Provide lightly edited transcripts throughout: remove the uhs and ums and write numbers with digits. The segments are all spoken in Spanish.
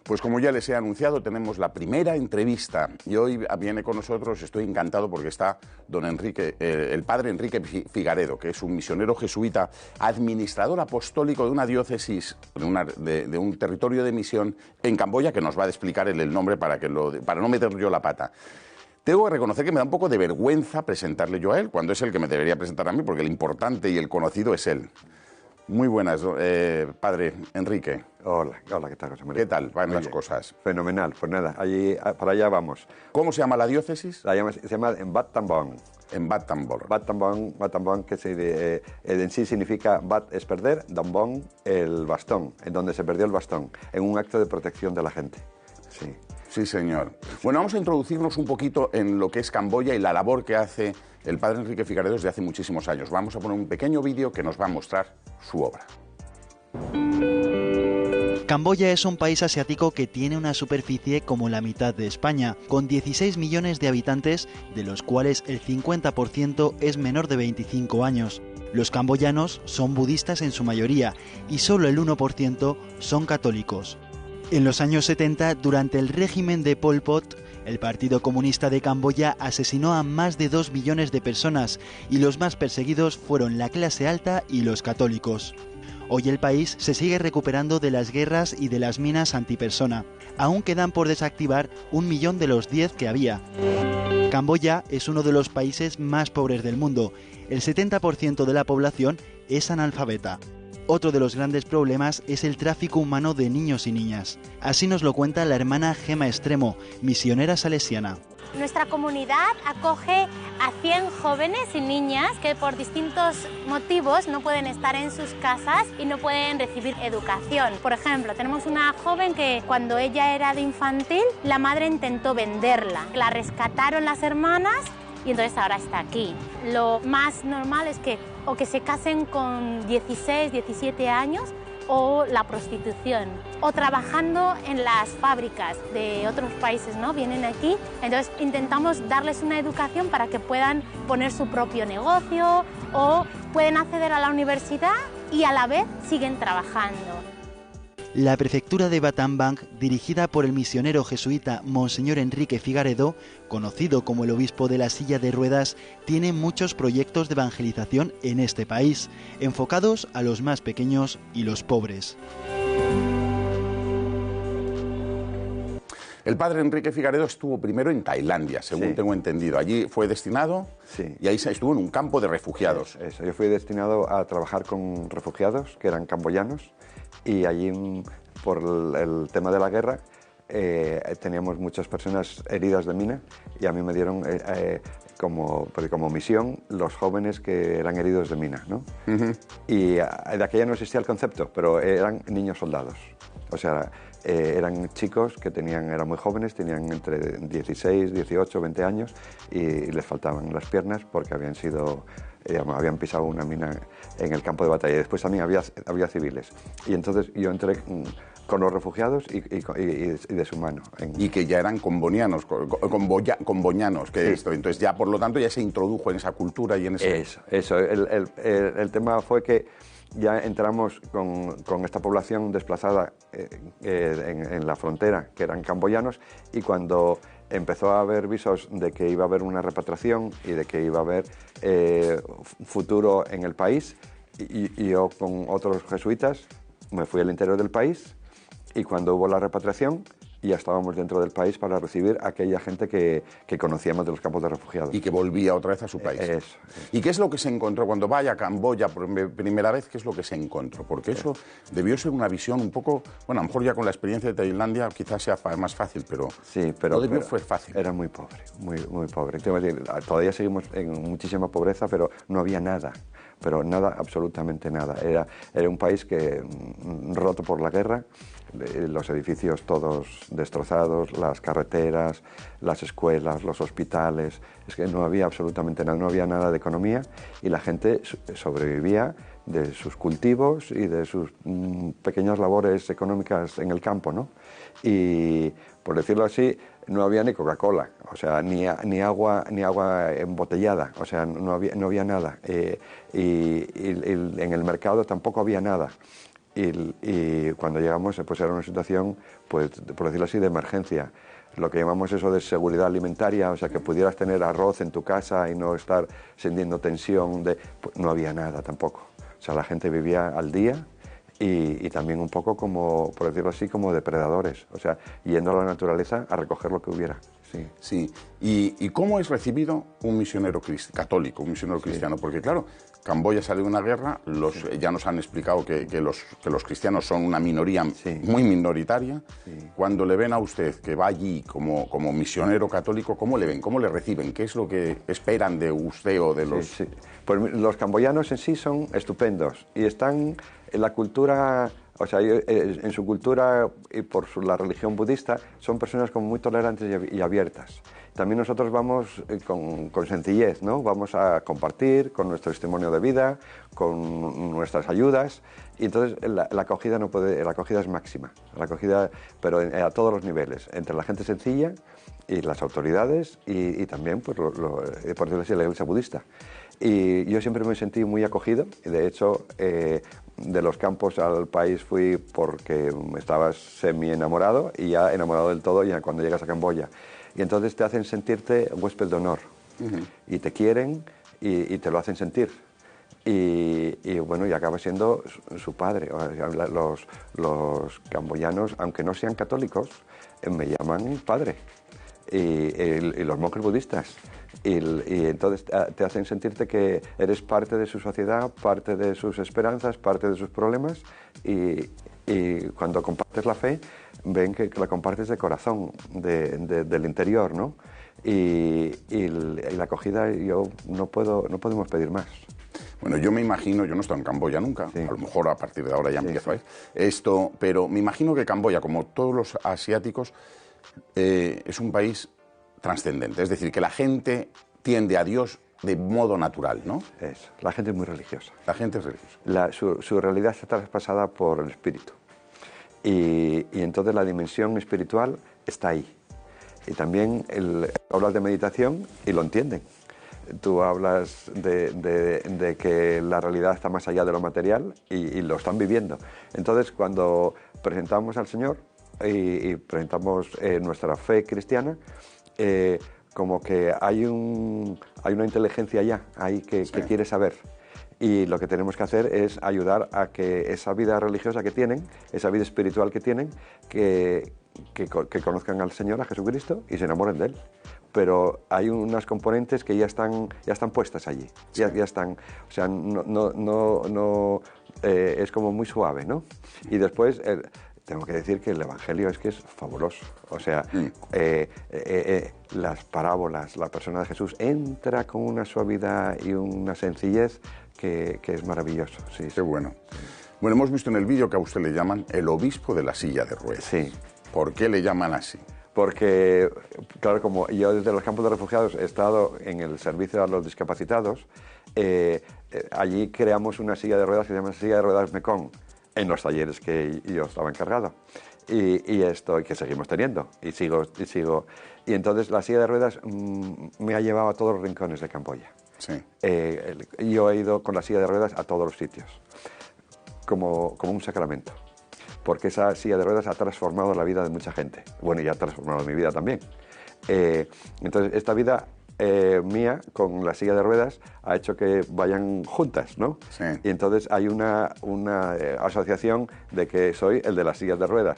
Pues como ya les he anunciado, tenemos la primera entrevista y hoy viene con nosotros, estoy encantado porque está don Enrique, el padre Enrique Figaredo, que es un misionero jesuita, administrador apostólico de una diócesis, de un territorio de misión en Camboya, que nos va a explicar el nombre para no meter yo la pata. Tengo que reconocer que me da un poco de vergüenza presentarle yo a él, cuando es el que me debería presentar a mí, porque el importante y el conocido es él. Muy buenas, padre Enrique. Hola, ¿qué tal, José María? ¿Qué tal van las cosas? Fenomenal, pues nada, para allá vamos. ¿Cómo se llama la diócesis? Se llama en Bat Tambang. En Bat Tambang. Bat Tambang, que en sí significa Bat es perder, Tambang el bastón, en donde se perdió el bastón, en un acto de protección de la gente. Sí. Sí, señor. Bueno, vamos a introducirnos un poquito en lo que es Camboya y la labor que hace el padre Enrique Figaredo desde hace muchísimos años. Vamos a poner un pequeño vídeo que nos va a mostrar su obra. Camboya es un país asiático que tiene una superficie como la mitad de España, con 16 millones de habitantes, de los cuales el 50% es menor de 25 años. Los camboyanos son budistas en su mayoría y solo el 1% son católicos. En los años 70, durante el régimen de Pol Pot, el Partido Comunista de Camboya asesinó a más de 2 millones de personas y los más perseguidos fueron la clase alta y los católicos. Hoy el país se sigue recuperando de las guerras y de las minas antipersona. Aún quedan por desactivar 1 millón de los 10 que había. Camboya es uno de los países más pobres del mundo. El 70% de la población es analfabeta. Otro de los grandes problemas es el tráfico humano de niños y niñas. Así nos lo cuenta la hermana Gema Extremo, misionera salesiana. Nuestra comunidad acoge a 100 jóvenes y niñas que por distintos motivos no pueden estar en sus casas y no pueden recibir educación. Por ejemplo, tenemos una joven que cuando ella era de infantil, la madre intentó venderla. La rescataron las hermanas y entonces ahora está aquí. Lo más normal es que o que se casen con 16, 17 años o la prostitución, o trabajando en las fábricas de otros países, ¿no? Vienen aquí, entonces intentamos darles una educación para que puedan poner su propio negocio o pueden acceder a la universidad y a la vez siguen trabajando. La prefectura de Battambang, dirigida por el misionero jesuita Monseñor Enrique Figaredo, conocido como el obispo de la silla de ruedas, tiene muchos proyectos de evangelización en este país, enfocados a los más pequeños y los pobres. El padre Enrique Figaredo estuvo primero en Tailandia, según tengo entendido. Allí fue destinado y ahí estuvo en un campo de refugiados. Eso. Yo fui destinado a trabajar con refugiados, que eran camboyanos, y allí, por el tema de la guerra, teníamos muchas personas heridas de mina y a mí me dieron como misión los jóvenes que eran heridos de mina, ¿no? Y de aquella no existía el concepto, pero eran niños soldados. O sea, eran chicos que eran muy jóvenes, tenían entre 16, 18, 20 años y les faltaban las piernas porque habían pisado una mina en el campo de batalla. Y después también había civiles. Y entonces yo entré con los refugiados y de su mano. Y que ya eran combonianos, entonces ya por lo tanto ya se introdujo en esa cultura y en ese... Eso. El tema fue que ya entramos con esta población desplazada en la frontera, que eran camboyanos, y cuando empezó a haber visos de que iba a haber una repatriación y de que iba a haber futuro en el país, y yo con otros jesuitas me fui al interior del país, y cuando hubo la repatriación ya estábamos dentro del país para recibir a aquella gente que conocíamos de los campos de refugiados. Y que volvía otra vez a su país. Eso. ¿Y qué es lo que se encontró cuando vaya a Camboya por primera vez? ¿Qué es lo que se encontró? Porque eso debió ser una visión un poco... Bueno, a lo mejor ya con la experiencia de Tailandia quizás sea más fácil, pero... Sí, pero fue fácil. Era muy pobre, muy pobre. Todavía seguimos en muchísima pobreza, pero no había nada. Pero nada, absolutamente nada. Era un país roto por la guerra, los edificios todos destrozados, las carreteras, las escuelas, los hospitales. Es que no había absolutamente nada, no había nada de economía y la gente sobrevivía de sus cultivos y de sus pequeñas labores económicas en el campo, ¿no? Y, por decirlo así, no había ni Coca-Cola, o sea, ni agua embotellada, o sea, no había nada. Y en el mercado tampoco había nada. Y cuando llegamos, pues era una situación, pues, por decirlo así, de emergencia. Lo que llamamos eso de seguridad alimentaria, o sea, que pudieras tener arroz en tu casa y no estar sintiendo tensión, pues no había nada tampoco. O sea, la gente vivía al día y también un poco como, por decirlo así, como depredadores. O sea, yendo a la naturaleza a recoger lo que hubiera. Sí. Sí. ¿Y cómo es recibido un misionero católico, un misionero cristiano? Porque claro, Camboya sale de una guerra, ya nos han explicado que los cristianos son una minoría muy minoritaria. Sí. Cuando le ven a usted que va allí como misionero católico, ¿cómo le ven? ¿Cómo le reciben? ¿Qué es lo que esperan de usted o de los...? Sí. Pues los camboyanos en sí son estupendos y están en la cultura... O sea, en su cultura y por la religión budista son personas como muy tolerantes y abiertas. También nosotros vamos con sencillez, ¿no? Vamos a compartir con nuestro testimonio de vida, con nuestras ayudas, y entonces la acogida la acogida es máxima, pero a todos los niveles, entre la gente sencilla y las autoridades y también, pues, por decirlo así, la iglesia budista. Y yo siempre me sentí muy acogido, y de hecho, de los campos al país fui porque estaba semi-enamorado y ya enamorado del todo ya cuando llegas a Camboya. Y entonces te hacen sentirte huésped de honor. Y te quieren y te lo hacen sentir. Y bueno, y acaba siendo su padre. Los camboyanos, aunque no sean católicos, me llaman padre. Y los monjes budistas. Y entonces te hacen sentirte que eres parte de su sociedad, parte de sus esperanzas, parte de sus problemas, y cuando compartes la fe, ven que la compartes de corazón, del interior, ¿no? Y la acogida, no podemos pedir más. Bueno, yo me imagino, yo no he estado en Camboya nunca, a lo mejor a partir de ahora ya empiezo a ir esto, pero me imagino que Camboya, como todos los asiáticos, es un país trascendente, es decir, que la gente tiende a Dios de modo natural, ¿no? La gente es muy religiosa. La gente es religiosa. Su realidad está traspasada por el espíritu. Y entonces la dimensión espiritual está ahí. Y también hablas de meditación y lo entienden. Tú hablas de que la realidad está más allá de lo material y lo están viviendo. Entonces, cuando presentamos al Señor y presentamos nuestra fe cristiana, como que hay una inteligencia ya ahí que quiere saber. Y lo que tenemos que hacer es ayudar a que esa vida religiosa que tienen, esa vida espiritual que tienen, que conozcan al Señor, a Jesucristo, y se enamoren de Él. Pero hay unas componentes que ya están puestas allí, ya están, o sea, es como muy suave, ¿no? Y después... tengo que decir que el Evangelio es fabuloso. O sea, las parábolas, la persona de Jesús entra con una suavidad y una sencillez que es maravilloso. Sí, qué bueno. Bueno, hemos visto en el vídeo que a usted le llaman el obispo de la silla de ruedas. Sí. ¿Por qué le llaman así? Porque, claro, como yo desde los campos de refugiados he estado en el servicio a los discapacitados, allí creamos una silla de ruedas que se llama silla de ruedas Mekong, en los talleres que yo estaba encargado y que seguimos teniendo y sigo. Y entonces la silla de ruedas me ha llevado a todos los rincones de Camboya. Sí. Yo he ido con la silla de ruedas a todos los sitios, como un sacramento, porque esa silla de ruedas ha transformado la vida de mucha gente. Bueno, y ha transformado mi vida también. Entonces esta vida... mía con la silla de ruedas ha hecho que vayan juntas, ¿no? Sí. Y entonces hay una asociación de que soy el de las sillas de ruedas.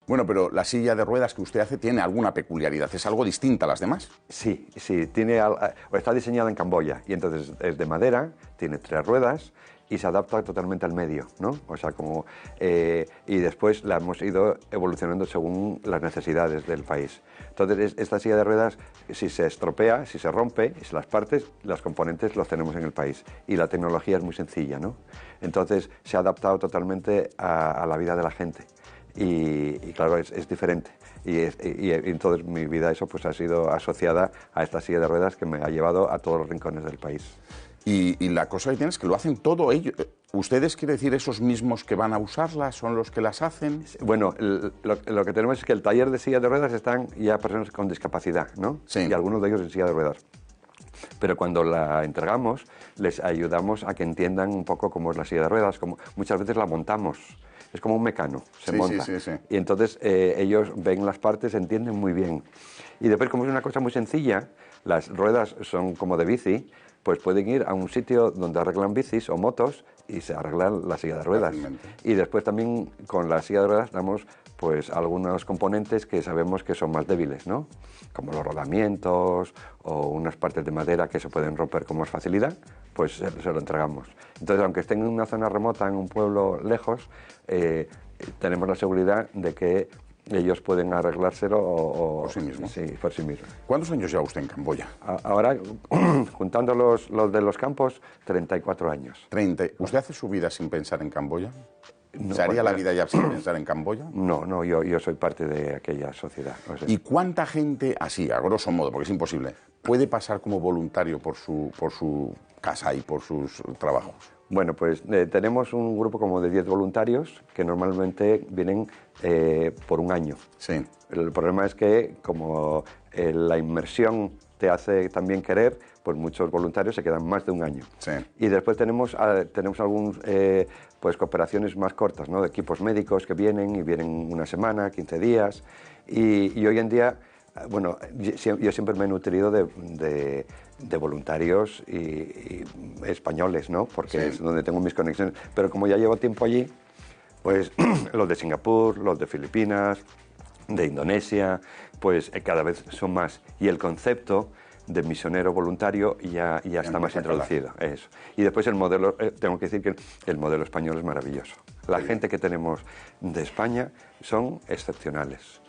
Bueno, pero la silla de ruedas que usted hace tiene alguna peculiaridad, ¿es algo distinta a las demás? Sí, está diseñada en Camboya y entonces es de madera, tiene 3 ruedas y se adapta totalmente al medio, ¿no? O sea, y después la hemos ido evolucionando según las necesidades del país. Entonces, esta silla de ruedas, si se estropea, si se rompe, si las partes, los componentes los tenemos en el país. Y la tecnología es muy sencilla, ¿no? Entonces, se ha adaptado totalmente a la vida de la gente. Y claro, es diferente. Y entonces mi vida pues ha sido asociada a esta silla de ruedas que me ha llevado a todos los rincones del país. Y la cosa que tiene es que lo hacen todo ellos. ¿Ustedes, quiere decir, esos mismos que van a usarlas, son los que las hacen? Bueno, lo que tenemos es que el taller de silla de ruedas están ya personas con discapacidad, ¿no? Sí. Y algunos de ellos en silla de ruedas. Pero cuando la entregamos, les ayudamos a que entiendan un poco cómo es la silla de ruedas. Muchas veces la montamos es como un mecano, se Sí, monta. sí, sí, sí. Y entonces ellos ven las partes, entienden muy bien. Y después, como es una cosa muy sencilla, las ruedas son como de bici, pues pueden ir a un sitio donde arreglan bicis o motos y se arreglan la silla de ruedas. Fácilmente. Y después también con la silla de ruedas damos pues algunos componentes que sabemos que son más débiles, ¿no? Como los rodamientos o unas partes de madera que se pueden romper con más facilidad, pues se lo entregamos. Entonces, aunque estén en una zona remota, en un pueblo lejos, tenemos la seguridad de que ellos pueden arreglárselo o Por sí mismos. Sí, por sí mismos. ¿Cuántos años lleva usted en Camboya? Ahora, juntando los de los campos, 34 años. 30. ¿Usted hace su vida sin pensar en Camboya? No, ¿Se haría la porque- vida ya sin pensar en Camboya? No, yo soy parte de aquella sociedad. O sea, ¿Y cuánta gente, así, a grosso modo, porque es imposible, puede pasar como voluntario por su casa y por sus trabajos? Bueno, pues tenemos un grupo como de 10 voluntarios que normalmente vienen por un año. Sí. El problema es que como la inmersión te hace también querer, pues muchos voluntarios se quedan más de un año. Sí. Y después tenemos algunas pues cooperaciones más cortas, ¿no? De equipos médicos que vienen y vienen una semana, 15 días. Y hoy en día, bueno, yo siempre me he nutrido de voluntarios y españoles, ¿no? Porque Sí. es donde tengo mis conexiones. Pero como ya llevo tiempo allí, pues los de Singapur, los de Filipinas, de Indonesia, pues cada vez son más. Y el concepto de misionero voluntario ya está más empieza a calar. introducido. Eso. Y después el modelo, tengo que decir que el modelo español es maravilloso. La gente que tenemos de España son excepcionales.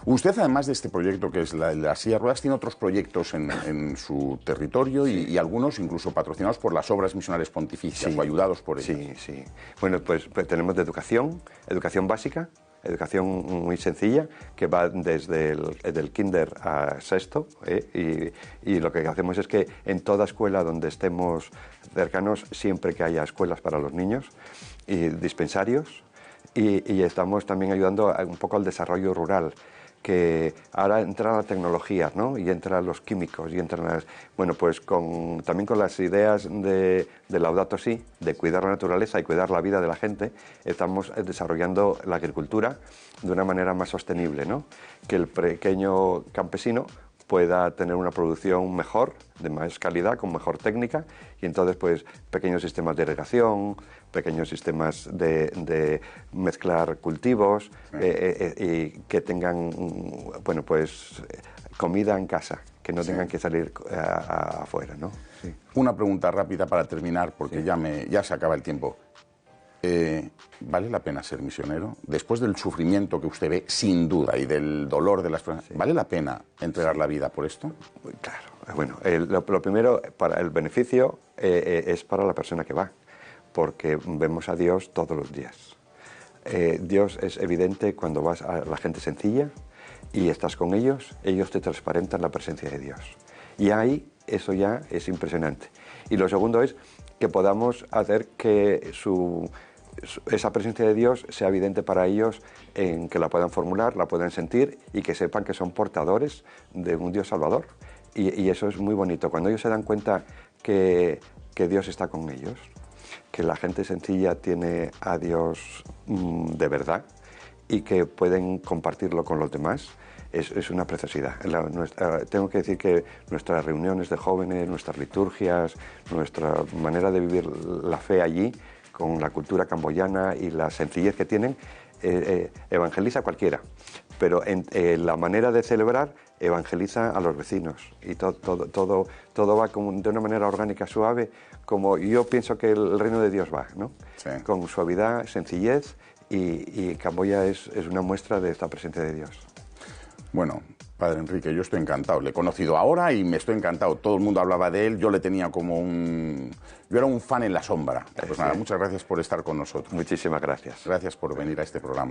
Usted, además de este proyecto que es la silla de ruedas, tiene otros proyectos en su territorio y algunos incluso patrocinados por las obras misionales pontificias Sí. o ayudados por ellas. Sí. Bueno, pues tenemos de educación básica, educación muy sencilla, que va desde el kinder a sexto, y lo que hacemos es que en toda escuela donde estemos cercanos, siempre que haya escuelas para los niños y dispensarios, y estamos también ayudando un poco al desarrollo rural, que ahora entra la tecnología, ¿no? Y entran los químicos, y entran las... Bueno, pues también con las ideas de Laudato Si, de cuidar la naturaleza y cuidar la vida de la gente, estamos desarrollando la agricultura de una manera más sostenible, ¿no? Que el pequeño campesino pueda tener una producción mejor, de más calidad, con mejor técnica, y entonces pues pequeños sistemas de irrigación, pequeños sistemas de mezclar cultivos, y que tengan, bueno, pues comida en casa, que no tengan que salir afuera, ¿no? Sí. Una pregunta rápida para terminar, porque ya se acaba el tiempo. ¿Vale la pena ser misionero? Después del sufrimiento que usted ve, sin duda, y del dolor de las personas, ¿vale la pena entregar la vida por esto? Claro. Bueno, lo primero, para el beneficio es para la persona que va, porque vemos a Dios todos los días. Dios es evidente cuando vas a la gente sencilla y estás con ellos te transparentan la presencia de Dios. Y ahí eso ya es impresionante. Y lo segundo es que podamos hacer que esa presencia de Dios sea evidente para ellos, en que la puedan formular, la puedan sentir y que sepan que son portadores de un Dios salvador. Y eso es muy bonito, cuando ellos se dan cuenta que Dios está con ellos, que la gente sencilla tiene a Dios de verdad y que pueden compartirlo con los demás. Es una preciosidad. Tengo que decir que nuestras reuniones de jóvenes, nuestras liturgias, nuestra manera de vivir la fe allí, con la cultura camboyana y la sencillez que tienen, evangeliza a cualquiera. Pero la manera de celebrar evangeliza a los vecinos. Y todo va de una manera orgánica, suave, como yo pienso que el reino de Dios va, ¿no? Sí. Con suavidad, sencillez, y Camboya es una muestra de esta presencia de Dios. Bueno, Padre Enrique, yo estoy encantado. Le he conocido ahora y me estoy encantado. Todo el mundo hablaba de él, yo le tenía como yo era un fan en la sombra. Pues nada, muchas gracias por estar con nosotros. Muchísimas gracias. Gracias por venir a este programa.